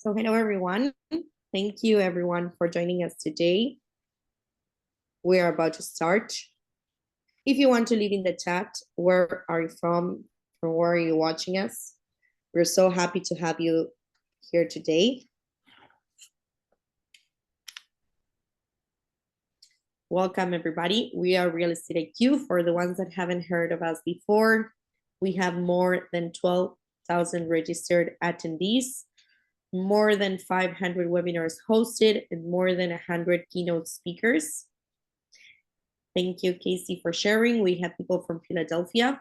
So hello, everyone. Thank you, everyone, for joining us today. We are about to start. If you want to leave in the chat, where are you from where are you watching us? We're so happy to have you here today. Welcome, everybody. We are Real Estate IQ. For the ones that haven't heard of us before, we have more than 12,000 registered attendees, more than 500 webinars hosted, and more than 100 keynote speakers. Thank you, Casey, for sharing. We have people from Philadelphia.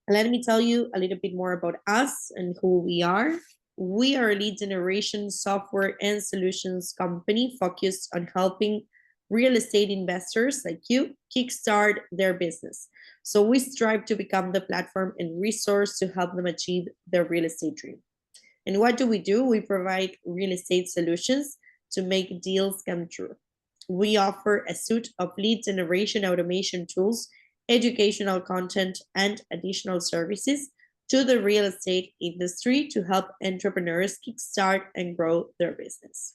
Let me tell you a little bit more about us and who we are. We are a lead generation software and solutions company focused on helping real estate investors like you kickstart their business. So we strive to become the platform and resource to help them achieve their real estate dream. And what do? We provide real estate solutions to make deals come true. We offer a suite of lead generation automation tools, educational content, and additional services to the real estate industry to help entrepreneurs kickstart and grow their business.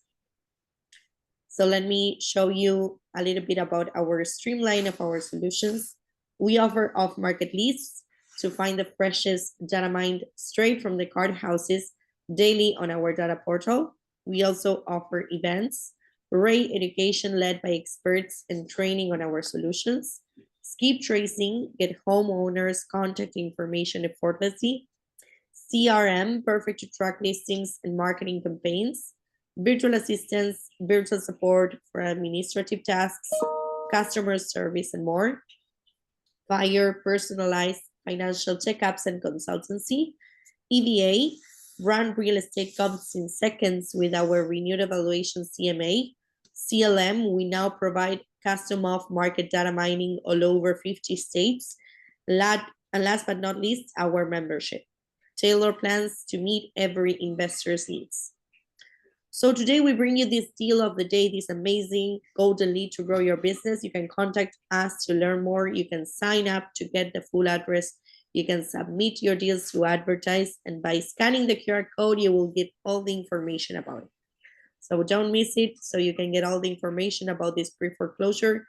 So let me show you a little bit about our streamline of our solutions. We offer off-market leads to find the freshest data mined straight from the card houses daily on our data portal. We also offer events, great education led by experts and training on our solutions, skip tracing, get homeowners contact information effortlessly, CRM, perfect to track listings and marketing campaigns, virtual assistants, virtual support for administrative tasks, customer service, and more, buyer personalized financial checkups and consultancy, EVA, run real estate comps in seconds with our renewed evaluation CMA, CLM, we now provide custom off-market data mining all over 50 states. And last but not least, our membership. Tailor plans to meet every investor's needs. So today we bring you this deal of the day, this amazing golden lead to grow your business. You can contact us to learn more. You can sign up to get the full address. You can submit your deals to advertise. And by scanning the QR code, you will get all the information about it. So don't miss it, so you can get all the information about this pre-foreclosure.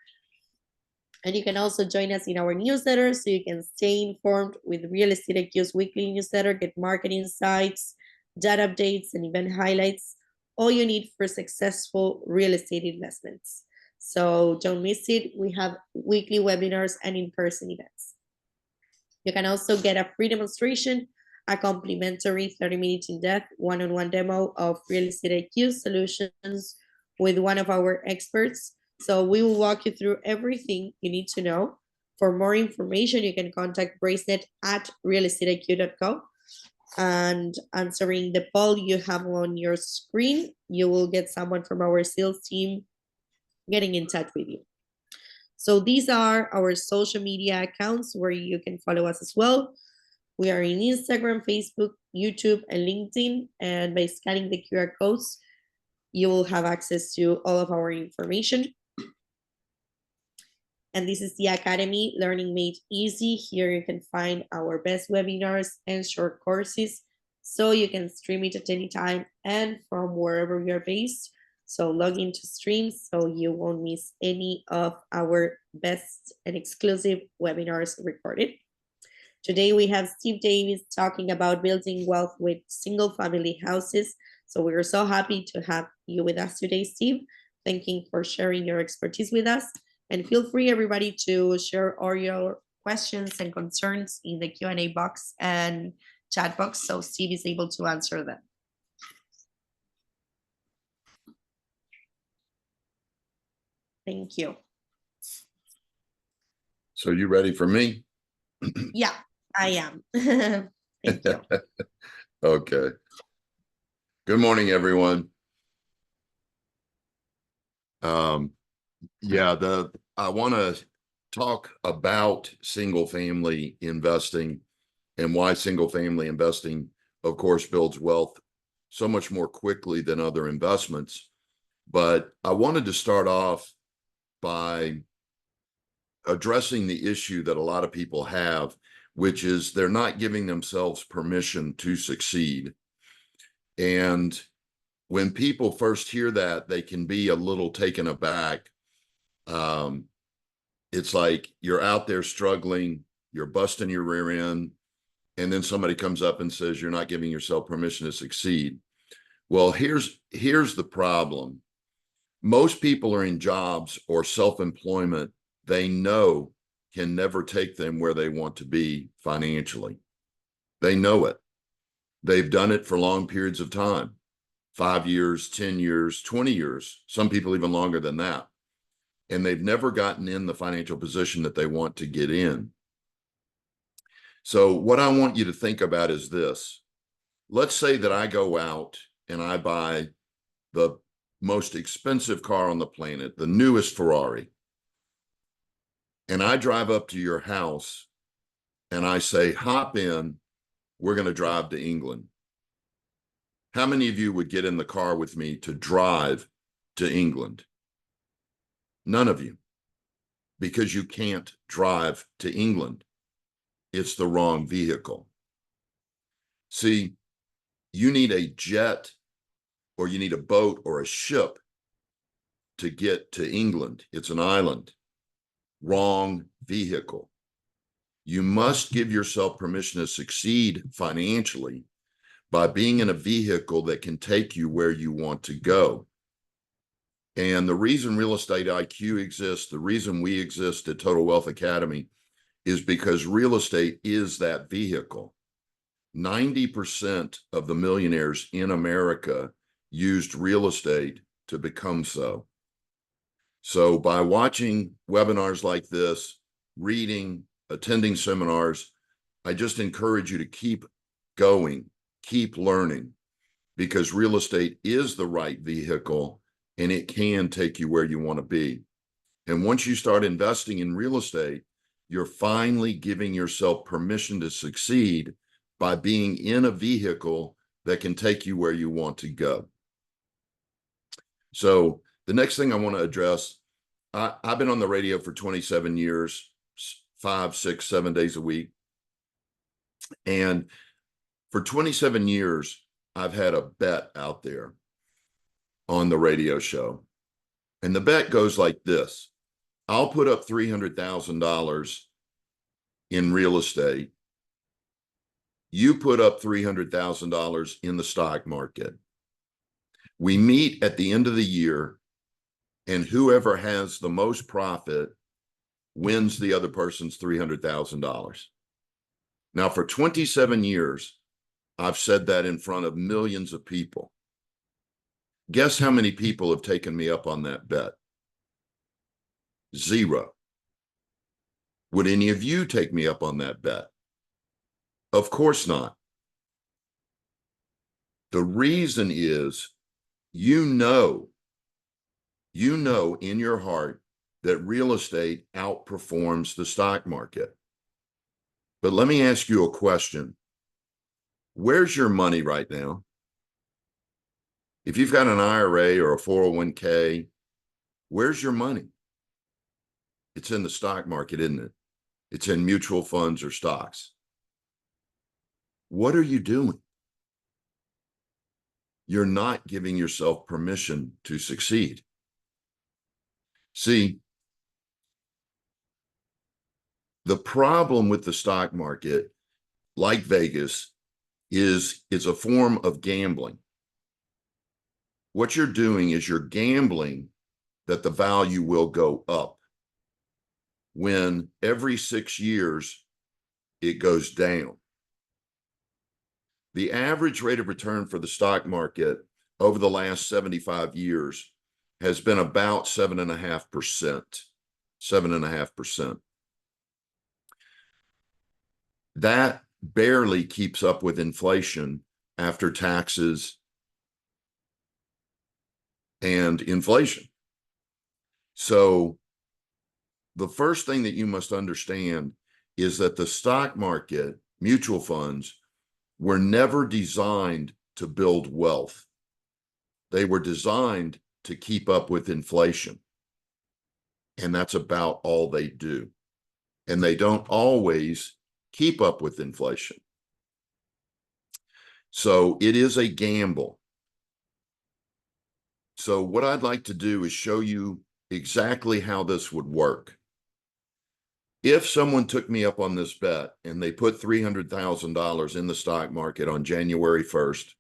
And you can also join us in our newsletter so you can stay informed with Real Estate IQ's weekly newsletter, get market insights, data updates, and event highlights. All you need for successful real estate investments. So don't miss it. We have weekly webinars and in-person events. You can also get a free demonstration, a complimentary 30-minute in-depth one-on-one demo of Real Estate IQ solutions with one of our experts. So we will walk you through everything you need to know. For more information, you can contact Bracenet at realestateIQ.co. And answering the poll you have on your screen, you will get someone from our sales team getting in touch with you. So these are our social media accounts where you can follow us as well. We are in Instagram, Facebook, YouTube, and LinkedIn. And by scanning the QR codes, you will have access to all of our information. And this is the Academy, Learning Made Easy. Here you can find our best webinars and short courses, so you can stream it at any time and from wherever you're based. So log into streams so you won't miss any of our best and exclusive webinars recorded. Today we have Steve Davis talking about building wealth with single-family houses. So we're so happy to have you with us today, Steve. Thank you for sharing your expertise with us. And feel free, everybody, to share all your questions and concerns in the Q&A box and chat box so Steve is able to answer them. Thank you. So you ready for me? Yeah, I am. Thank you. Okay. Good morning, everyone. I want to talk about single-family investing and why single-family investing, of course, builds wealth so much more quickly than other investments. But I wanted to start off by addressing the issue that a lot of people have, which is they're not giving themselves permission to succeed. And when people first hear that, they can be a little taken aback. It's like you're out there struggling, you're busting your rear end, and then somebody comes up and says you're not giving yourself permission to succeed. Well, here's the problem. Most people are in jobs or self-employment they know can never take them where they want to be financially. They know it. They've done it for long periods of time, 5 years, 10 years, 20 years, some people even longer than that. And they've never gotten in the financial position that they want to get in. So what I want you to think about is this. Let's say that I go out and I buy the most expensive car on the planet, the newest Ferrari. And I drive up to your house and I say, hop in, we're going to drive to England. How many of you would get in the car with me to drive to England? None of you, because you can't drive to England. It's the wrong vehicle. See, you need a jet or you need a boat or a ship to get to England. It's an island. Wrong vehicle. You must give yourself permission to succeed financially by being in a vehicle that can take you where you want to go. And the reason Real Estate IQ exists, the reason we exist at Total Wealth Academy, is because real estate is that vehicle. 90% of the millionaires in America used real estate to become so. So by watching webinars like this, reading, attending seminars, I just encourage you to keep going, keep learning, because real estate is the right vehicle and it can take you where you want to be. And once you start investing in real estate, you're finally giving yourself permission to succeed by being in a vehicle that can take you where you want to go. So the next thing I want to address, I've been on the radio for 27 years, 5, 6, 7 days a week. And for 27 years, I've had a bet out there on the radio show. And the bet goes like this. I'll put up $300,000 in real estate. You put up $300,000 in the stock market. We meet at the end of the year, and whoever has the most profit wins the other person's $300,000. Now, for 27 years, I've said that in front of millions of people. Guess how many people have taken me up on that bet? 0. Would any of you take me up on that bet? Of course not. The reason is you know in your heart that real estate outperforms the stock market. But let me ask you a question. Where's your money right now? If you've got an IRA or a 401k, where's your money? It's in the stock market, isn't it? It's in mutual funds or stocks. What are you doing? You're not giving yourself permission to succeed. See, the problem with the stock market, like Vegas, is it's a form of gambling. What you're doing is you're gambling that the value will go up when every 6 years it goes down. The average rate of return for the stock market over the last 75 years has been about 7.5%. 7.5%. That barely keeps up with inflation after taxes and inflation. So the first thing that you must understand is that the stock market, mutual funds, were never designed to build wealth. They were designed to keep up with inflation. And that's about all they do. And they don't always keep up with inflation. So it is a gamble. So what I'd like to do is show you exactly how this would work. If someone took me up on this bet and they put $300,000 in the stock market on January 1st,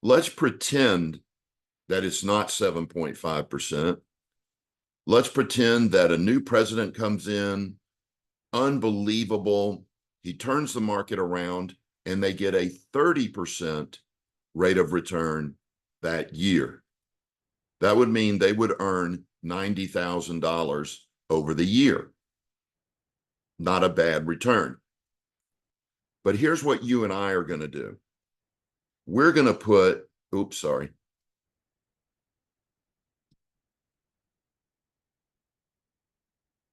let's pretend that it's not 7.5%. Let's pretend that a new president comes in, unbelievable. He turns the market around and they get a 30% rate of return that year. That would mean they would earn $90,000 over the year. Not a bad return. But here's what you and I are going to do. We're going to put, oops, sorry.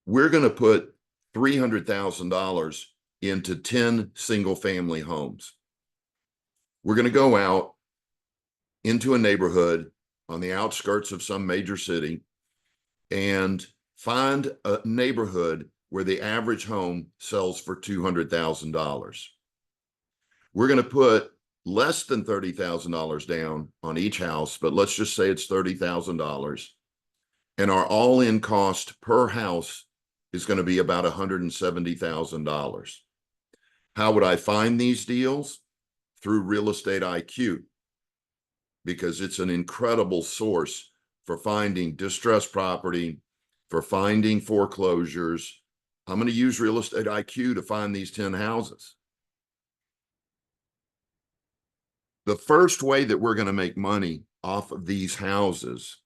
We're going to put $300,000 into 10 single family homes. We're going to go out into a neighborhood on the outskirts of some major city and find a neighborhood where the average home sells for $200,000. We're going to put less than $30,000 down on each house, but let's just say it's $30,000. And our all-in cost per house is going to be about $170,000. How would I find these deals? Through Real Estate IQ, because it's an incredible source for finding distressed property, for finding foreclosures. I'm going to use Real Estate IQ to find these 10 houses. The first way that we're going to make money off of these houses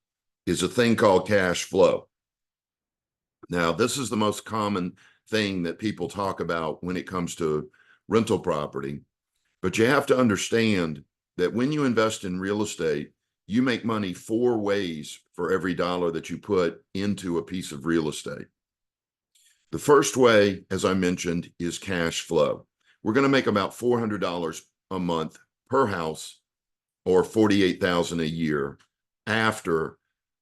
is a thing called cash flow. Now, this is the most common thing that people talk about when it comes to rental property, but you have to understand that when you invest in real estate, you make money 4 ways for every dollar that you put into a piece of real estate. The first way, as I mentioned, is cash flow. We're going to make about $400 a month per house, or $48,000 a year, after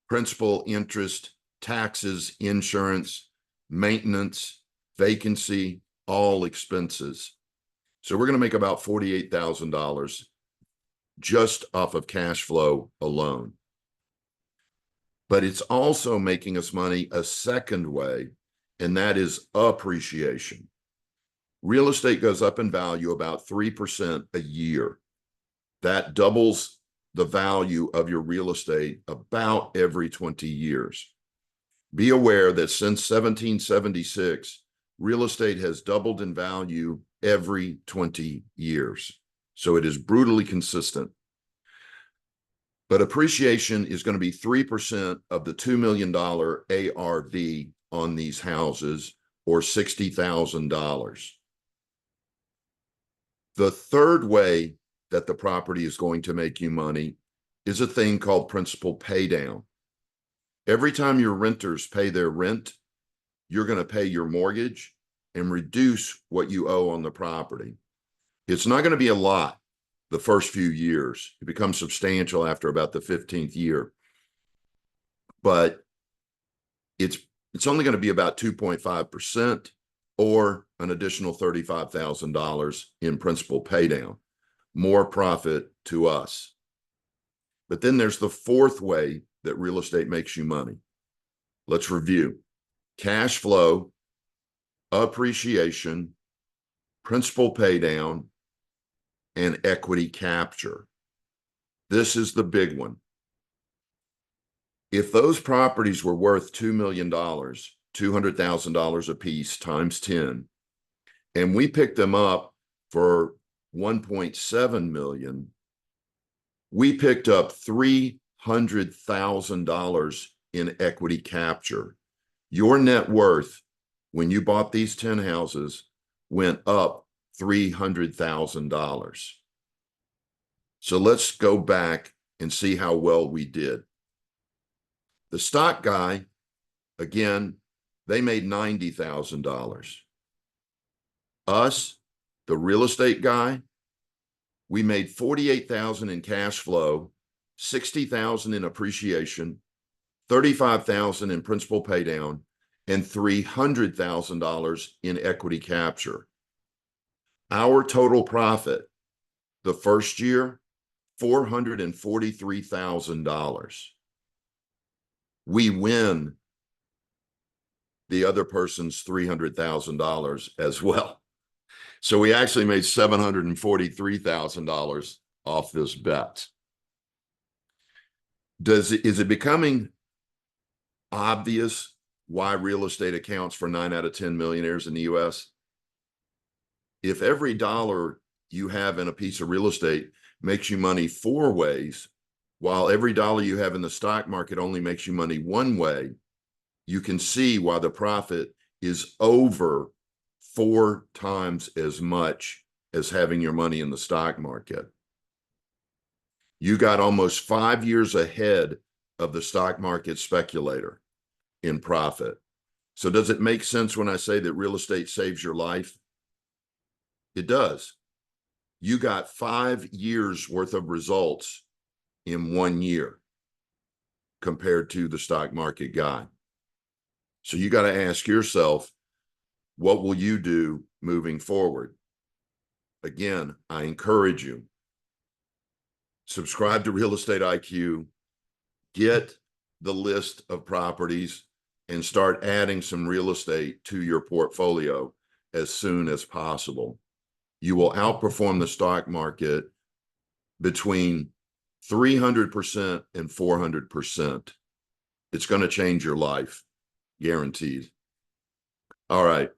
principal, interest, taxes, insurance, maintenance, vacancy, all expenses. So we're going to make about $48,000 just off of cash flow alone. But it's also making us money a second way, and that is appreciation. Real estate goes up in value about 3% a year. That doubles the value of your real estate about every 20 years. Be aware that since 1776, real estate has doubled in value every 20 years. So it is brutally consistent. But appreciation is going to be 3% of the $2 million ARV on these houses, or $60,000. The third way that the property is going to make you money is a thing called principal paydown. Every time your renters pay their rent, you're going to pay your mortgage and reduce what you owe on the property. It's not going to be a lot the first few years. It becomes substantial after about the 15th year. But it's only going to be about 2.5%, or an additional $35,000 in principal paydown. More profit to us. But then there's the fourth way that real estate makes you money. Let's review. Cash flow, appreciation, principal paydown, and equity capture. This is the big one. If those properties were worth $2 million, $200,000 a piece times 10, and we picked them up for $1.7 million, we picked up $300,000 in equity capture. Your net worth, when you bought these 10 houses, went up $300,000. So let's go back and see how well we did. The stock guy, again, they made $90,000. Us, the real estate guy, we made $48,000 in cash flow, $60,000 in appreciation, $35,000 in principal paydown, and $300,000 in equity capture. Our total profit The first year, $443,000. We win the other person's $300,000 as well. So we actually made $743,000 off this bet. Is it becoming obvious why real estate accounts for 9 out of 10 millionaires in the US? If every dollar you have in a piece of real estate makes you money 4 ways, while every dollar you have in the stock market only makes you money 1 way, you can see why the profit is over 4 times as much as having your money in the stock market. You got almost 5 years ahead of the stock market speculator in profit. So does it make sense when I say that real estate saves your life? It does. You got 5 years worth of results in 1 year compared to the stock market guy. So you got to ask yourself, what will you do moving forward? Again, I encourage you, subscribe to Real Estate IQ, get the list of properties, and start adding some real estate to your portfolio as soon as possible. You will outperform the stock market between 300% and 400%. It's going to change your life, guaranteed. All right.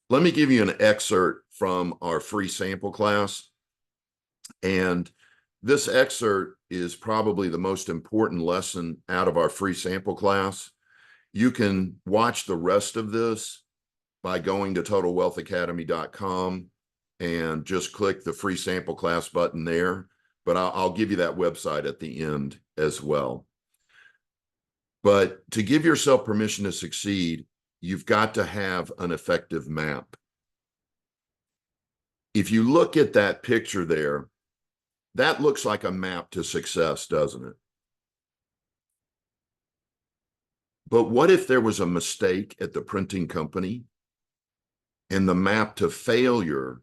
Let me give you an excerpt from our free sample class. And this excerpt is probably the most important lesson out of our free sample class. You can watch the rest of this by going to totalwealthacademy.com and just click the free sample class button there. But I'll give you that website at the end as well. But to give yourself permission to succeed, you've got to have an effective map. If you look at that picture there, that looks like a map to success, doesn't it? But what if there was a mistake at the printing company and the map to failure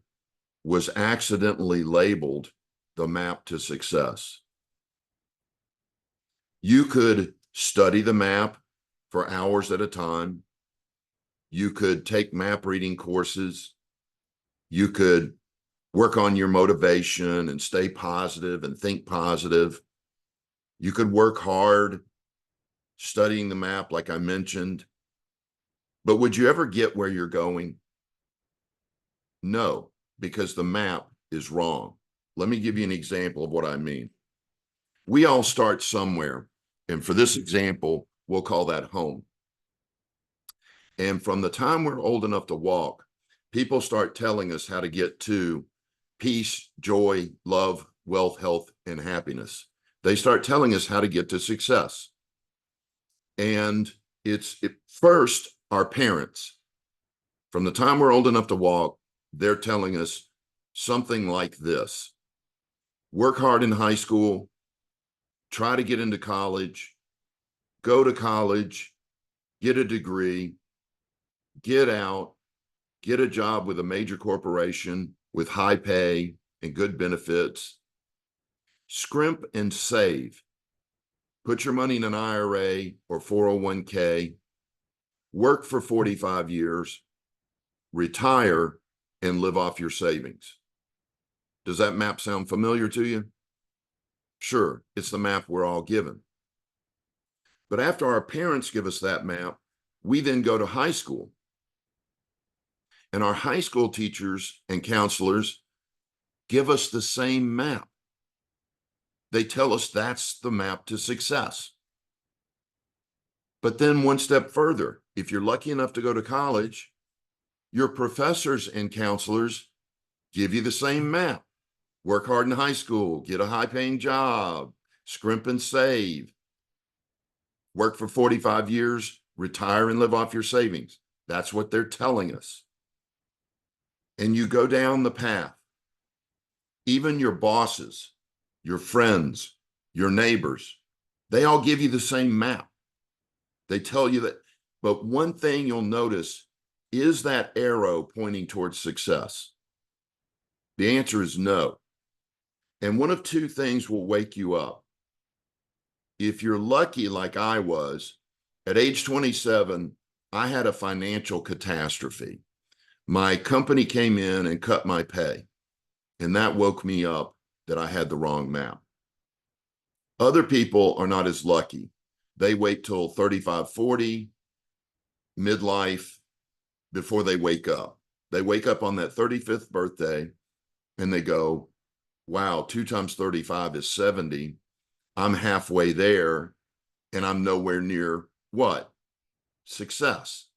was accidentally labeled the map to success? You could study the map for hours at a time. You could take map reading courses. You could work on your motivation and stay positive and think positive. You could work hard studying the map, like I mentioned. But would you ever get where you're going? No, because the map is wrong. Let me give you an example of what I mean. We all start somewhere. And for this example, we'll call that home. And from the time we're old enough to walk, people start telling us how to get to peace, joy, love, wealth, health, and happiness. They start telling us how to get to success. And it's first our parents. From the time we're old enough to walk, they're telling us something like this: work hard in high school, try to get into college, go to college, get a degree, get out, get a job with a major corporation with high pay and good benefits, scrimp and save. Put your money in an IRA or 401k, work for 45 years, retire, and live off your savings. Does that map sound familiar to you? Sure, it's the map we're all given. But after our parents give us that map, we then go to high school. And our high school teachers and counselors give us the same map. They tell us that's the map to success. But then one step further, if you're lucky enough to go to college, your professors and counselors give you the same map. Work hard in high school, get a high-paying job, scrimp and save, work for 45 years, retire and live off your savings. That's what they're telling us. And you go down the path. Even your bosses, your friends, your neighbors, they all give you the same map. They tell you that, but one thing you'll notice is that arrow pointing towards success. The answer is no. And one of two things will wake you up. If you're lucky, like I was, at age 27, I had a financial catastrophe. My company came in and cut my pay, and that woke me up that I had the wrong map. Other people are not as lucky. They wait till 35, 40, midlife, before they wake up. They wake up on that 35th birthday and they go, wow, 2 times 35 is 70. I'm halfway there and I'm nowhere near what? Success.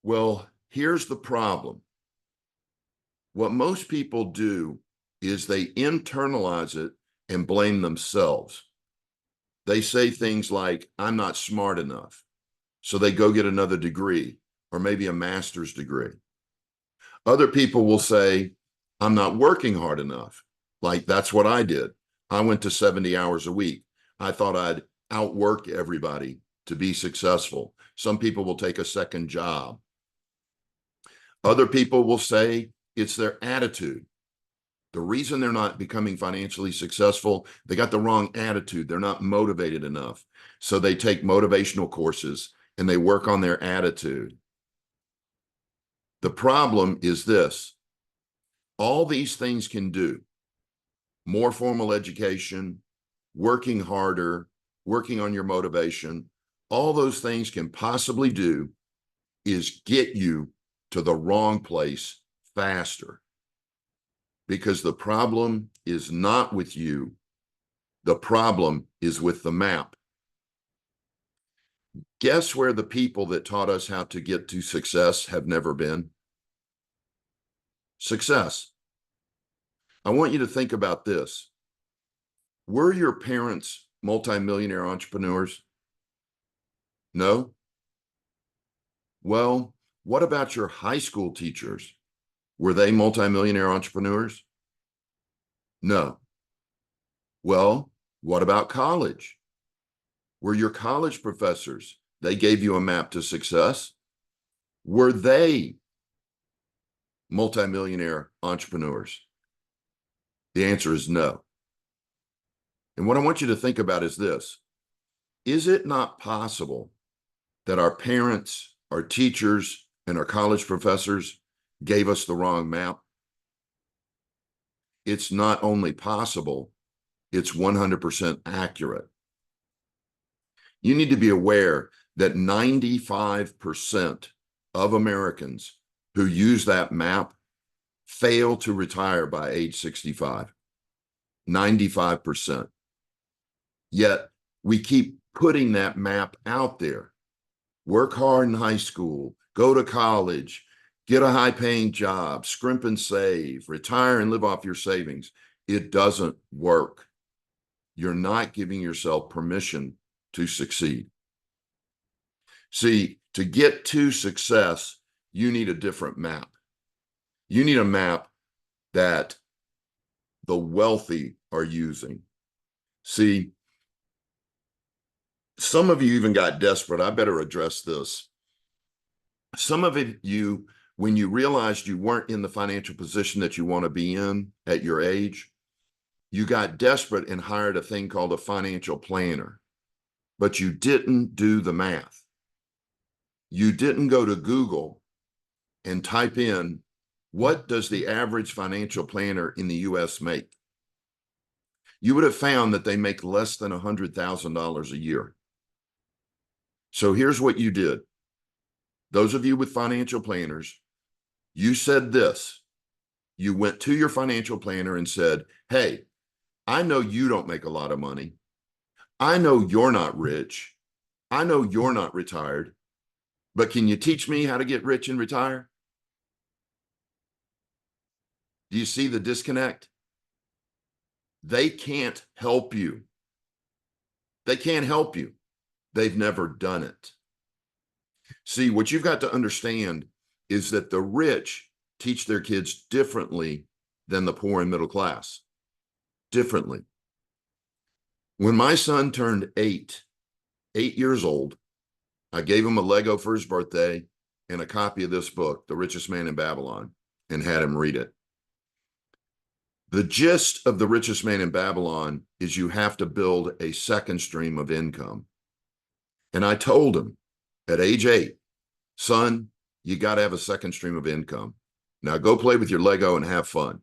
Well, here's the problem. What most people do is they internalize it and blame themselves. They say things like, I'm not smart enough. So they go get another degree or maybe a master's degree. Other people will say, I'm not working hard enough. Like that's what I did. I went to 70 hours a week. I thought I'd outwork everybody to be successful. Some people will take a second job. Other people will say it's their attitude. The reason they're not becoming financially successful, they got the wrong attitude. They're not motivated enough. So they take motivational courses and they work on their attitude. The problem is this: all these things can do, more formal education, working harder, working on your motivation, all those things can possibly do is get you to the wrong place faster. Because the problem is not with you. The problem is with the map. Guess where the people that taught us how to get to success have never been? Success. I want you to think about this. Were your parents multimillionaire entrepreneurs? No? Well, what about your high school teachers? Were they multimillionaire entrepreneurs? No. Well, what about college? Were your college professors, they gave you a map to success? Were they multimillionaire entrepreneurs? The answer is no. And what I want you to think about is this: is it not possible that our parents, our teachers, and our college professors gave us the wrong map? It's not only possible, it's 100% accurate. You need to be aware that 95% of Americans who use that map fail to retire by age 65. 95%. Yet we keep putting that map out there. Work hard in high school, go to college, get a high-paying job, scrimp and save, retire and live off your savings. It doesn't work. You're not giving yourself permission to succeed. See, to get to success, you need a different map. You need a map that the wealthy are using. See, some of you even got desperate. I better address this. Some of you, when you realized you weren't in the financial position that you want to be in at your age, you got desperate and hired a thing called a financial planner, but you didn't do the math. You didn't go to Google and type in, what does the average financial planner in the US make? You would have found that they make less than $100,000 a year. So here's what you did. Those of you with financial planners, you said this. You went to your financial planner and said, hey, I know you don't make a lot of money. I know you're not rich. I know you're not retired, but can you teach me how to get rich and retire? Do you see the disconnect? They can't help you. They can't help you. They've never done it. See, what you've got to understand is that the rich teach their kids differently than the poor and middle class. Differently. When my son turned 8 years old, I gave him a Lego for his birthday and a copy of this book, The Richest Man in Babylon, and had him read it. The gist of The Richest Man in Babylon is you have to build a second stream of income. And I told him at age 8, son, you got to have a second stream of income. Now go play with your Lego and have fun.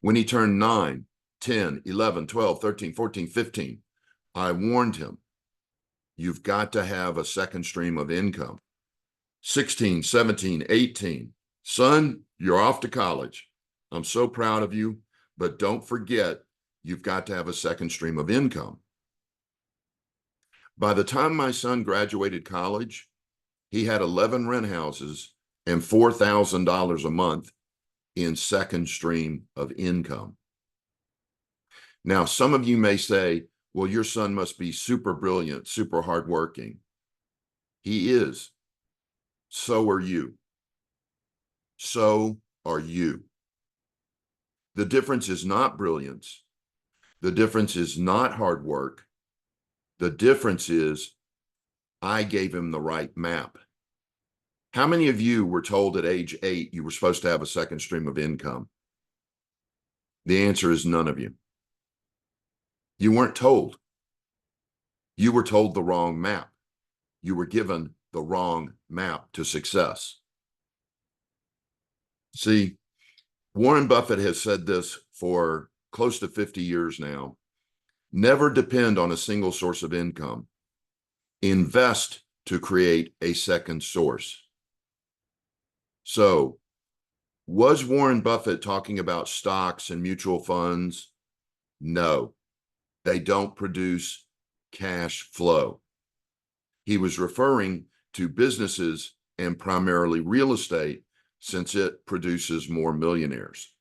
When he turned 9, 10, 11, 12, 13, 14, 15, I warned him, you've got to have a second stream of income. 16, 17, 18, son, you're off to college. I'm so proud of you, but don't forget, you've got to have a second stream of income. By the time my son graduated college, he had 11 rent houses and $4,000 a month in second stream of income. Now, some of you may say, well, your son must be super brilliant, super hardworking. He is. So are you. So are you. The difference is not brilliance. The difference is not hard work. The difference is I gave him the right map. How many of you were told at age 8 you were supposed to have a second stream of income? The answer is none of you. You weren't told. You were told the wrong map. You were given the wrong map to success. See, Warren Buffett has said this for close to 50 years now. Never depend on a single source of income. Invest to create a second source. So, was Warren Buffett talking about stocks and mutual funds? No, they don't produce cash flow. He was referring to businesses and primarily real estate, since it produces more millionaires.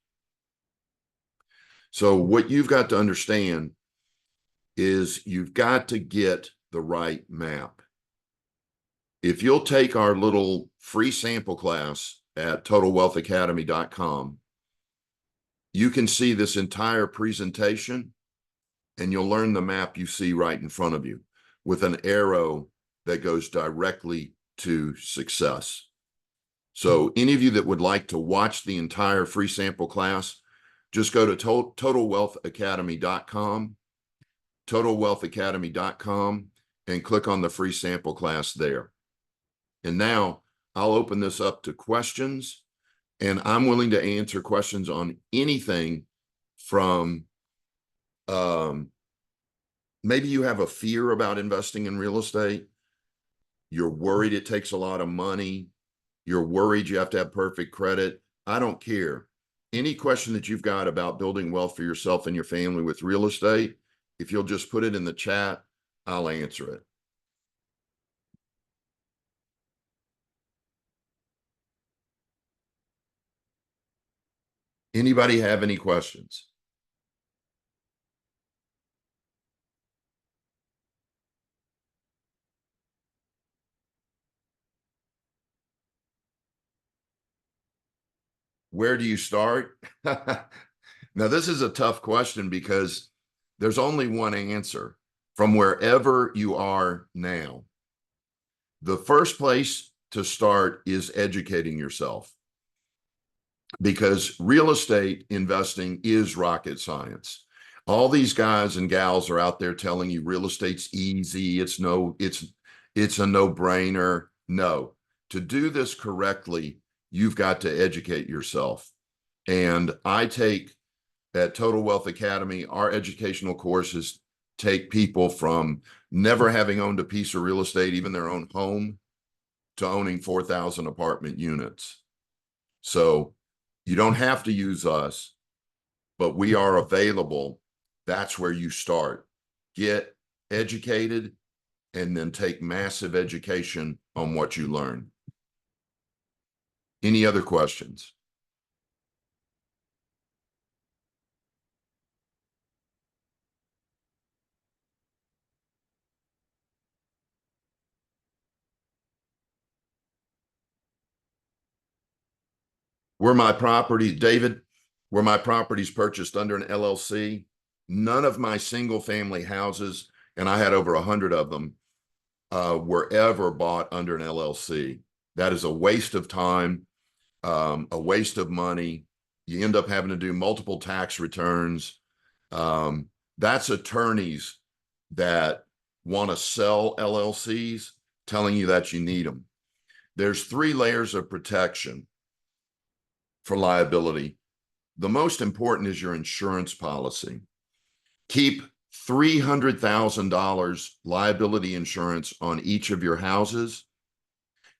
So what you've got to understand is you've got to get the right map. If you'll take our little free sample class at totalwealthacademy.com, you can see this entire presentation and you'll learn the map you see right in front of you with an arrow that goes directly to success. So any of you that would like to watch the entire free sample class, just go to totalwealthacademy.com, totalwealthacademy.com, and click on the free sample class there. And now I'll open this up to questions, and I'm willing to answer questions on anything from maybe you have a fear about investing in real estate. You're worried it takes a lot of money. You're worried you have to have perfect credit. I don't care. Any question that you've got about building wealth for yourself and your family with real estate, if you'll just put it in the chat, I'll answer it. Anybody have any questions? Where do you start? Now, this is a tough question because there's only one answer. From wherever you are now, the first place to start is educating yourself, because real estate investing is rocket science. All these guys and gals are out there telling you real estate's easy. It's a no-brainer. No, to do this correctly, you've got to educate yourself. And I take at Total Wealth Academy, our educational courses take people from never having owned a piece of real estate, even their own home, to owning 4,000 apartment units. So you don't have to use us, but we are available. That's where you start. Get educated and then take massive education on what you learn. Any other questions? Were my properties, David, were my properties purchased under an LLC? None of my single family houses, and I had over 100 of them, were ever bought under an LLC. That is a waste of time, a waste of money. You end up having to do multiple tax returns. That's attorneys that want to sell LLCs telling you that you need them. There's 3 layers of protection for liability. The most important is your insurance policy. Keep $300,000 liability insurance on each of your houses,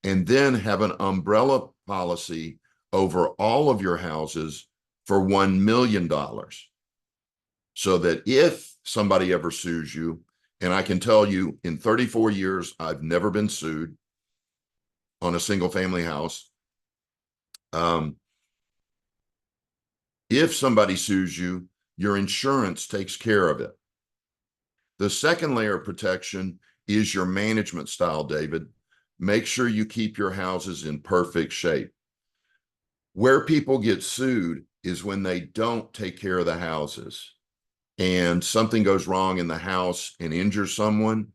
and then have an umbrella policy over all of your houses for $1 million. So that if somebody ever sues you, and I can tell you in 34 years, I've never been sued on a single family house. If somebody sues you, your insurance takes care of it. The second layer of protection is your management style, David. Make sure you keep your houses in perfect shape. Where people get sued is when they don't take care of the houses and something goes wrong in the house and injures someone.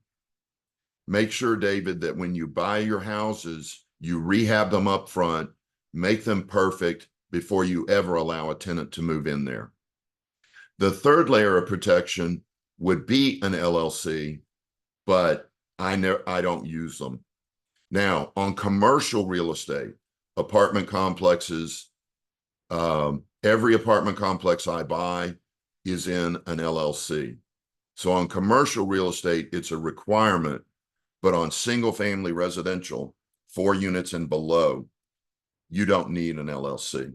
Make sure, David, that when you buy your houses, you rehab them up front, make them perfect before you ever allow a tenant to move in there. The third layer of protection would be an LLC, but I don't use them. Now, on commercial real estate, apartment complexes, every apartment complex I buy is in an LLC. So on commercial real estate, it's a requirement, but on single family residential, 4 units and below, you don't need an LLC.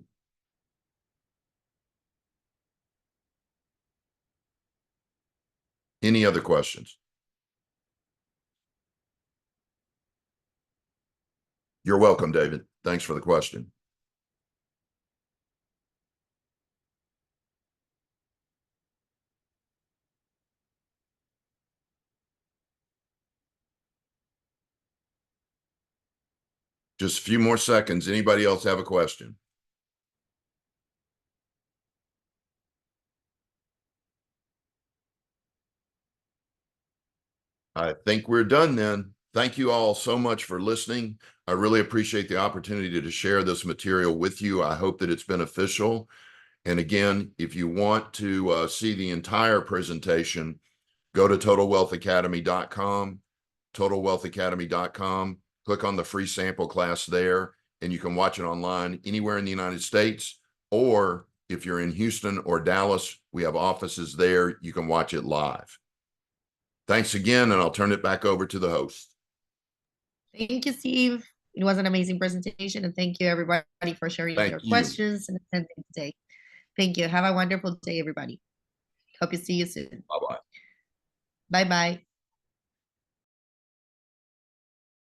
Any other questions? You're welcome, David. Thanks for the question. Just a few more seconds. Anybody else have a question? I think we're done then. Thank you all so much for listening. I really appreciate the opportunity to share this material with you. I hope that it's beneficial. And again, if you want to see the entire presentation, go to totalwealthacademy.com, totalwealthacademy.com, click on the free sample class there, and you can watch it online anywhere in the United States. Or if you're in Houston or Dallas, we have offices there. You can watch it live. Thanks again, and I'll turn it back over to the host. Thank you, Steve. It was an amazing presentation, and thank you, everybody, for sharing your questions and attending today. Thank you. Have a wonderful day, everybody. Hope to see you soon. Bye-bye. Bye-bye.